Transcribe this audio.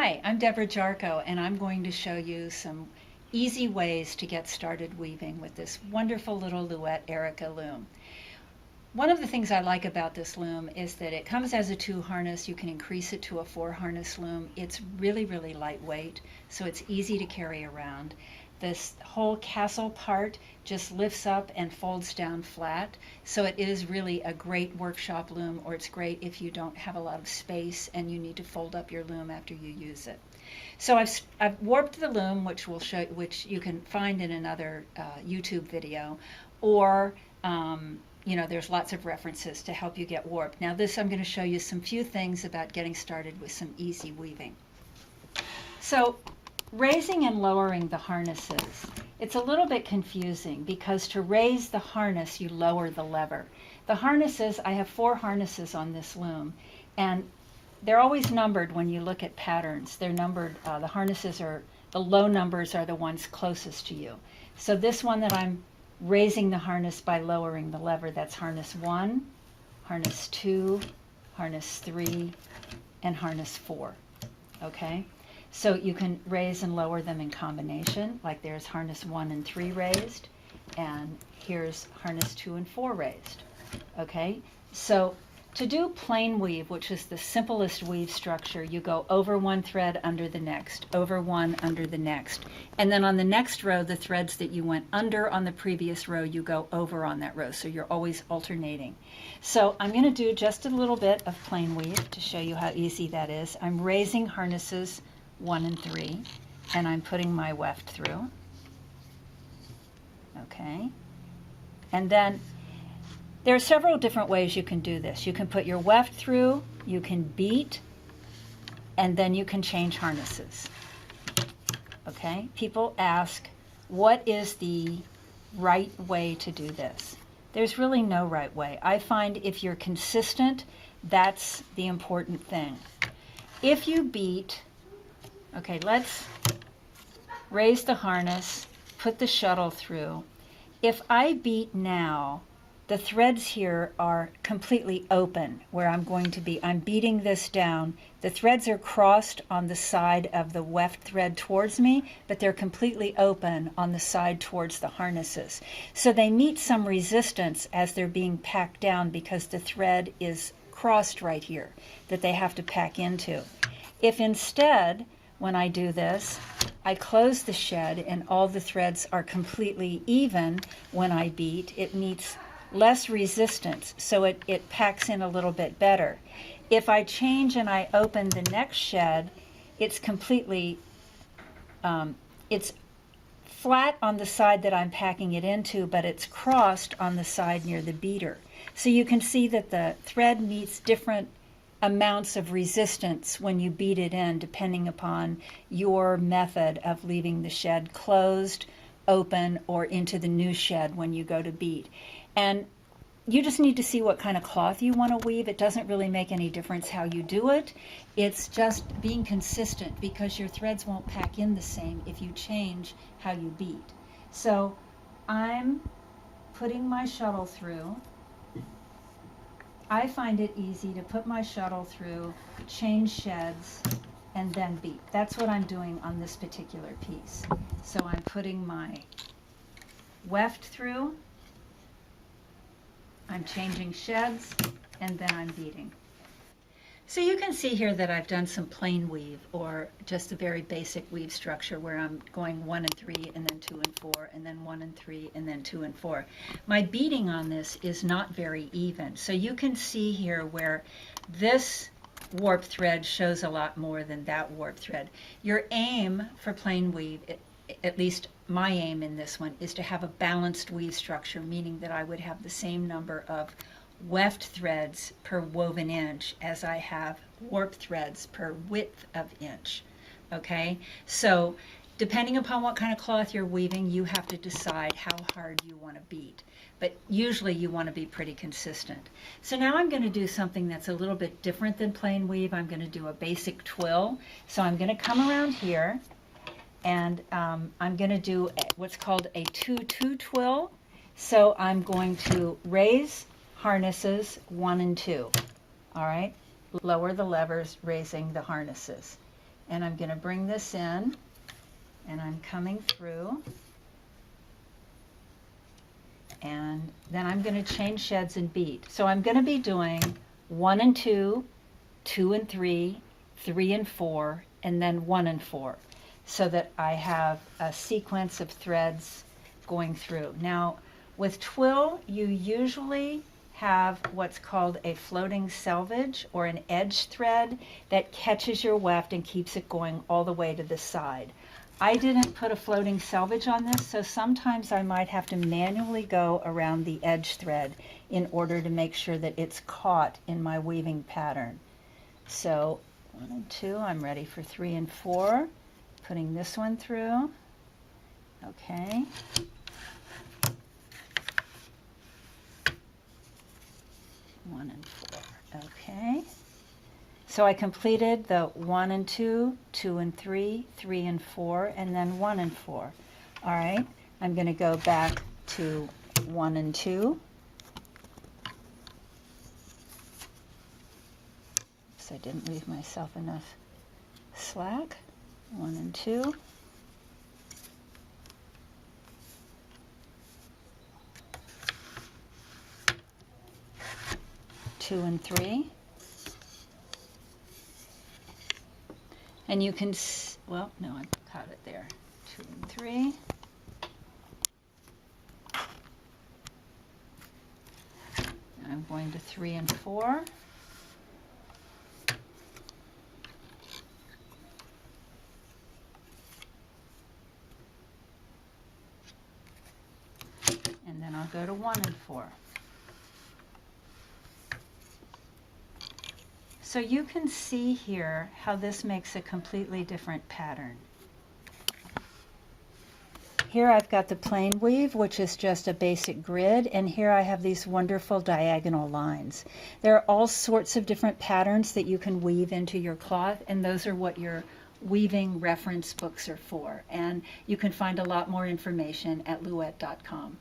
Hi, I'm Deborah Jarko, and I'm going to show you some easy ways to get started weaving with this wonderful little Louet Erica Loom. One of the things I like about this loom is that it comes as a 2 harness. You can increase it to a 4 harness loom. It's really, really lightweight, so it's easy to carry around. This whole castle part just lifts up and folds down flat, so it is really a great workshop loom, or it's great if you don't have a lot of space and you need to fold up your loom after you use it. So I've warped the loom, which will show, which you can find in another YouTube video, or there's lots of references to help you get warped. Now this, I'm going to show you some few things about getting started with some easy weaving. So raising and lowering the harnesses. It's a little bit confusing because to raise the harness, you lower the lever. The harnesses, I have 4 harnesses on this loom, and they're always numbered when you look at patterns. They're numbered, the harnesses are, the low numbers are the ones closest to you. So this one that I'm raising the harness by lowering the lever, that's harness 1, harness 2, harness 3, and harness 4, okay? So you can raise and lower them in combination, like there's harness 1 and 3 raised, and here's harness 2 and 4 raised, okay? So to do plain weave, which is the simplest weave structure, you go over one thread, under the next, over one, under the next. And then on the next row, the threads that you went under on the previous row, you go over on that row. So you're always alternating. So I'm going to do just a little bit of plain weave to show you how easy that is. I'm raising harnesses 1 and 3, and I'm putting my weft through. Okay. And then there are several different ways you can do this. You can put your weft through, you can beat, and then you can change harnesses. Okay? People ask, what is the right way to do this? There's really no right way. I find if you're consistent, that's the important thing. If you beat, okay, let's raise the harness, put the shuttle through. If I beat now, the threads here are completely open where I'm going to be. I'm beating this down. The threads are crossed on the side of the weft thread towards me, but they're completely open on the side towards the harnesses. So they meet some resistance as they're being packed down because the thread is crossed right here that they have to pack into. If instead, when I do this, I close the shed and all the threads are completely even when I beat, it meets less resistance, so it packs in a little bit better. If I change and I open the next shed, it's completely, it's flat on the side that I'm packing it into, but it's crossed on the side near the beater. So you can see that the thread meets different amounts of resistance when you beat it in, depending upon your method of leaving the shed closed, open, or into the new shed when you go to beat. And you just need to see what kind of cloth you want to weave. It doesn't really make any difference how you do it. It's just being consistent because your threads won't pack in the same if you change how you beat. So I'm putting my shuttle through. I find it easy to put my shuttle through, change sheds, and then beat. That's what I'm doing on this particular piece. So I'm putting my weft through, I'm changing sheds, and then I'm beating. So you can see here that I've done some plain weave, or just a very basic weave structure where I'm going 1 and 3 and then 2 and 4 and then 1 and 3 and then 2 and 4. My beating on this is not very even. So you can see here where this warp thread shows a lot more than that warp thread. Your aim for plain weave, at least my aim in this one, is to have a balanced weave structure, meaning that I would have the same number of weft threads per woven inch as I have warp threads per width of inch. Okay, so depending upon what kind of cloth you're weaving, you have to decide how hard you want to beat, but usually you want to be pretty consistent. So now I'm going to do something that's a little bit different than plain weave. I'm going to do a basic twill. So I'm going to come around here, and I'm going to do what's called a 2-2 twill. So I'm going to raise harnesses 1 and 2. All right, lower the levers, raising the harnesses. And I'm going to bring this in, and I'm coming through. And then I'm going to chain sheds and beat. So I'm going to be doing 1 and 2, 2 and 3, 3 and 4, and then 1 and 4, so that I have a sequence of threads going through. Now, with twill, you usually have what's called a floating selvage, or an edge thread that catches your weft and keeps it going all the way to the side. I didn't put a floating selvage on this, so sometimes I might have to manually go around the edge thread in order to make sure that it's caught in my weaving pattern. So 1 and 2, I'm ready for 3 and 4, putting this one through. Okay. One and 4. Okay. So I completed the 1 and 2, 2 and 3, 3 and 4, and then 1 and 4. All right. I'm going to go back to 1 and 2. Oops, I didn't leave myself enough slack. 1 and 2. 2 and 3. And you can, well, no, I caught it there. 2 and 3. I'm going to 3 and 4. And then I'll go to 1 and 4. So you can see here how this makes a completely different pattern. Here I've got the plain weave, which is just a basic grid, and here I have these wonderful diagonal lines. There are all sorts of different patterns that you can weave into your cloth, and those are what your weaving reference books are for. And you can find a lot more information at louet.com.